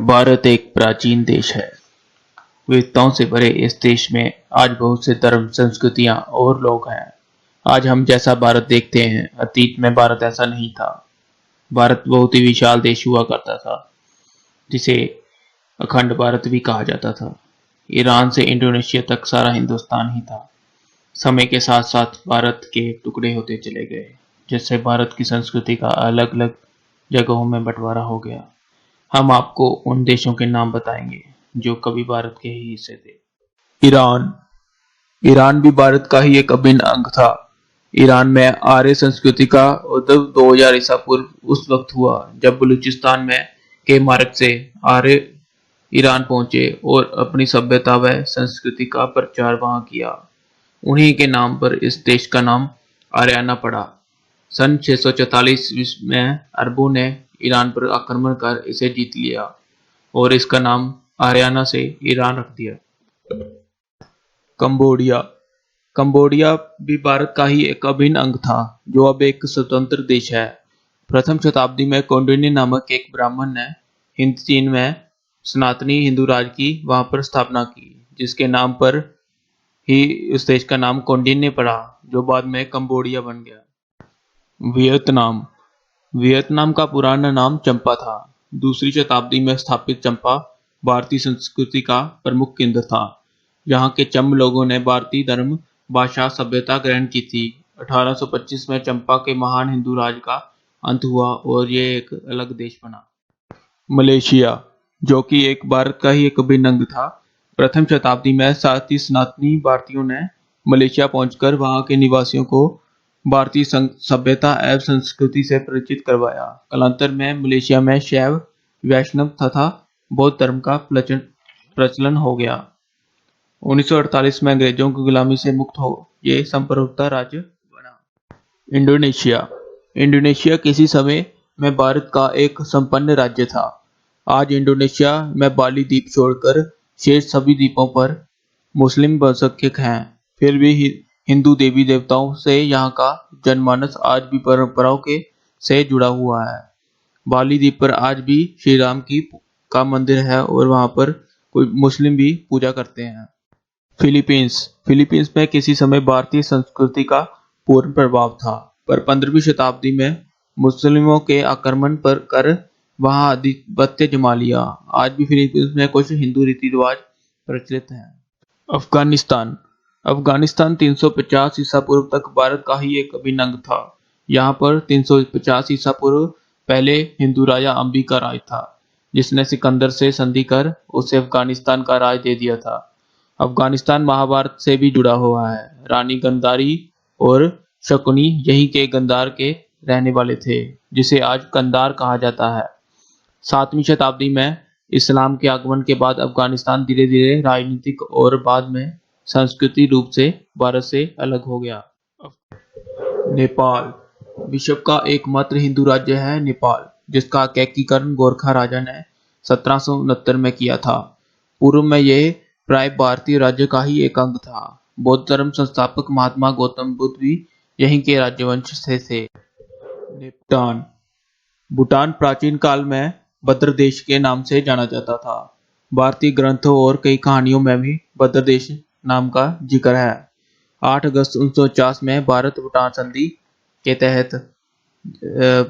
भारत एक प्राचीन देश है। विविधताओं से भरे इस देश में आज बहुत से धर्म, संस्कृतियां और लोग हैं। आज हम जैसा भारत देखते हैं, अतीत में भारत ऐसा नहीं था। भारत बहुत ही विशाल देश हुआ करता था, जिसे अखंड भारत भी कहा जाता था। ईरान से इंडोनेशिया तक सारा हिंदुस्तान ही था। समय के साथ साथ भारत के टुकड़े होते चले गए, जिससे भारत की संस्कृति का अलग अलग जगहों में बंटवारा हो गया। हम आपको उन देशों के नाम बताएंगे जो कभी भारत के ही हिस्से थे। ईरान ईरान भी भारत का ही एक अभिन्न अंग था। ईरान में आर्य संस्कृति का उद्भव 2000 ईसा पूर्व उस वक्त हुआ जब बलूचिस्तान में के मार्ग से आर्य ईरान पहुंचे और अपनी सभ्यता व संस्कृति का प्रचार वहां किया। उन्हीं के नाम पर इस देश का नाम आर्याना पड़ा। सन 644 में अरबों ने ईरान पर आक्रमण कर इसे जीत लिया और इसका नाम आर्याना से ईरान रख दिया। कंबोडिया भी भारत का ही एक अभिन्न अंग था, जो अब एक स्वतंत्र देश है। प्रथम शताब्दी में कौंडिन्य नामक एक ब्राह्मण ने हिंद चीन में सनातनी हिंदू राज की वहां पर स्थापना की, जिसके नाम पर ही उस देश का नाम कौंडिन्य पड़ा, जो बाद में कंबोडिया बन गया। वियतनाम का पुराना नाम चंपा था। दूसरी शताब्दी में स्थापित चंपा भारतीय संस्कृति का प्रमुख केंद्र था। यहाँ के चम लोगों ने भारतीय धर्म, भाषा, सभ्यता ग्रहण की थी। 1825 में चंपा के महान हिंदू राज का अंत हुआ और ये एक अलग देश बना। मलेशिया, जो कि एक भारत का ही एक अभिन्न अंग था। प्रथम शताब्दी में साथी सनातनी भारतीयों ने मलेशिया पहुंचकर वहां के निवासियों को भारतीय सभ्यता एवं संस्कृति से परिचित करवाया। कालांतर में मलेशिया में शैव, वैष्णव तथा बौद्ध धर्म का प्रचलन हो गया। 1948 में अंग्रेजों की गुलामी से मुक्त हो ये संप्रभुता राज्य बना। इंडोनेशिया किसी समय में भारत का एक संपन्न राज्य था। आज इंडोनेशिया में बाली द्वीप छोड़कर शेष सभी द्वीपों पर मुस्लिम बहुसंख्यक हैं। फिर भी हिंदू देवी देवताओं से यहाँ का जनमानस आज भी परंपराओं के से जुड़ा हुआ है। बाली द्वीप पर आज भी श्री राम का मंदिर है और वहाँ पर कोई मुस्लिम भी पूजा करते हैं। फिलीपींस में किसी समय भारतीय संस्कृति का पूर्ण प्रभाव था, पर 15वीं शताब्दी में मुस्लिमों के आक्रमण पर कर वहाँ आधिपत्य जमा लिया। आज भी फिलीपींस में कुछ हिंदू रीति रिवाज प्रचलित हैं। अफगानिस्तान 350 ईसा पूर्व तक भारत का ही एक अभिन्न अंग था। यहाँ पर 350 ईसा पूर्व पहले हिंदू राजा अंबी का राज था, जिसने सिकंदर से संधि कर उसे अफगानिस्तान का राज दे दिया था। अफगानिस्तान महाभारत से भी जुड़ा हुआ है। रानी गंधारी और शकुनी यहीं के गंधार के रहने वाले थे, जिसे आज कंधार कहा जाता है। 7वीं शताब्दी में इस्लाम के आगमन के बाद अफगानिस्तान धीरे धीरे राजनीतिक और बाद में सांस्कृतिक रूप से भारत से अलग हो गया। नेपाल विश्व का एकमात्र हिंदू राज्य है नेपाल, जिसका एकीकरण गोरखा राजा ने 1769 में किया था। पूर्व में यह प्राय भारतीय राज्य का ही एक अंग था। बौद्ध धर्म संस्थापक महात्मा गौतम बुद्ध भी यहीं के राज्यवंश से थे। भूटान प्राचीन काल में भद्र देश के नाम से जाना जाता था। भारतीय ग्रंथों और कई कहानियों में भी भद्र देश नाम का जिक्र है। 8 अगस्त 1949 में भारत भूटान संधि के तहत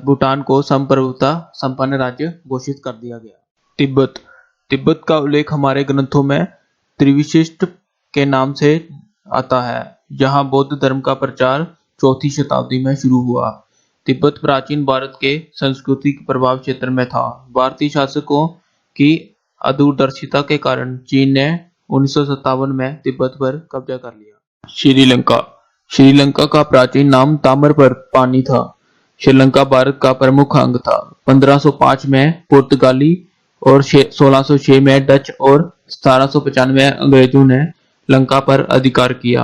भूटान को संप्रभुता संपन्न राज्य घोषित कर दिया गया। तिब्बत का उल्लेख हमारे ग्रंथों में त्रिविशिष्ट के नाम से आता है। जहां बौद्ध धर्म का प्रचार 4वीं शताब्दी में शुरू हुआ। तिब्बत प्राचीन भारत के सांस्कृतिक प्रभाव क्षेत्र में था। भारतीय शासकों की अदूरदर्शिता के कारण चीन ने 1957 में तिब्बत पर कब्जा कर लिया। श्रीलंका का प्राचीन नाम ताम्रपानी था। श्रीलंका भारत का प्रमुख अंग था। 1505 में पुर्तगाली और 1606 में डच और 1795 में अंग्रेजों ने लंका पर अधिकार किया।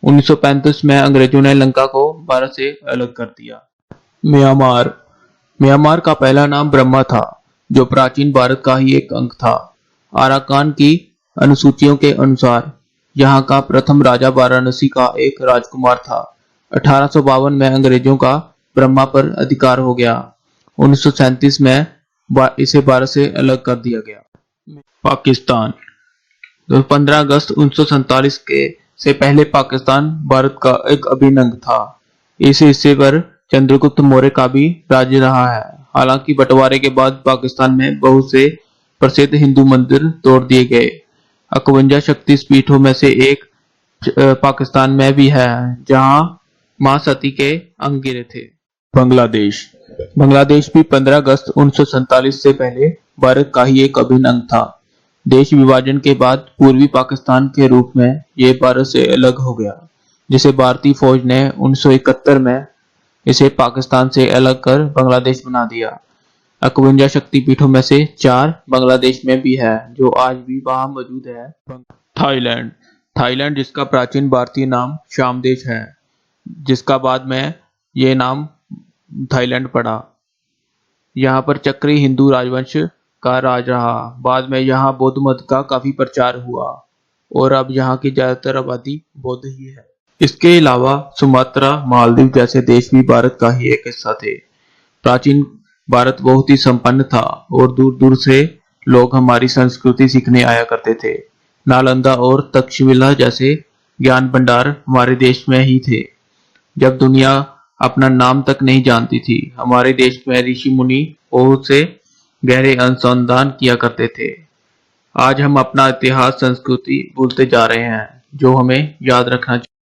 1935 में अंग्रेजों ने लंका को भारत से अलग कर दिया। म्यांमार का पहला नाम ब्रह्मा था, जो प्राचीन भारत का ही एक अंग था। आराकान की अनुसूचियों के अनुसार यहाँ का प्रथम राजा वाराणसी का एक राजकुमार था। 1852 में अंग्रेजों का ब्रह्मा पर अधिकार हो गया। 1937 में इसे भारत से अलग कर दिया गया। पाकिस्तान। तो 15 अगस्त 1947 के से पहले पाकिस्तान भारत का एक अभिन्न अंग था। इस हिस्से पर चंद्रगुप्त मौर्य का भी राज्य रहा है। हालांकि बंटवारे के बाद पाकिस्तान में बहुत से प्रसिद्ध हिंदू मंदिर तोड़ दिए गए। 51 शक्तिपीठों में से एक पाकिस्तान में भी है, जहां मां सती के अंग गिरे थे। बांग्लादेश। बांग्लादेश भी 15 अगस्त 1947 से पहले भारत का ही एक अभिन्न अंग था। देश विभाजन के बाद पूर्वी पाकिस्तान के रूप में ये भारत से अलग हो गया, जिसे भारतीय फौज ने 1971 में इसे पाकिस्तान से अलग कर बांग्लादेश बना दिया। 51 शक्तिपीठों में से 4 बांग्लादेश में भी है, जो आज भी वहां मौजूद है। थाईलैंड। थाईलैंड, जिसका प्राचीन भारतीय नाम श्यामदेश है, जिसका बाद में ये नाम थाईलैंड पड़ा। यहाँ पर चक्री हिंदू राजवंश का राज रहा। बाद में यहाँ बौद्ध मत का काफी प्रचार हुआ और अब यहाँ की ज्यादातर आबादी बौद्ध ही है। इसके अलावा सुमात्रा, मालदीव जैसे देश भी भारत का ही एक हिस्सा थे। प्राचीन भारत बहुत ही संपन्न था और दूर दूर से लोग हमारी संस्कृति सीखने आया करते थे। नालंदा और तक्षशिला जैसे ज्ञान भंडार हमारे देश में ही थे। जब दुनिया अपना नाम तक नहीं जानती थी, हमारे देश में ऋषि मुनि बहुत से गहरे अनुसंधान किया करते थे। आज हम अपना इतिहास, संस्कृति भूलते जा रहे हैं, जो हमें याद रखना चाहिए।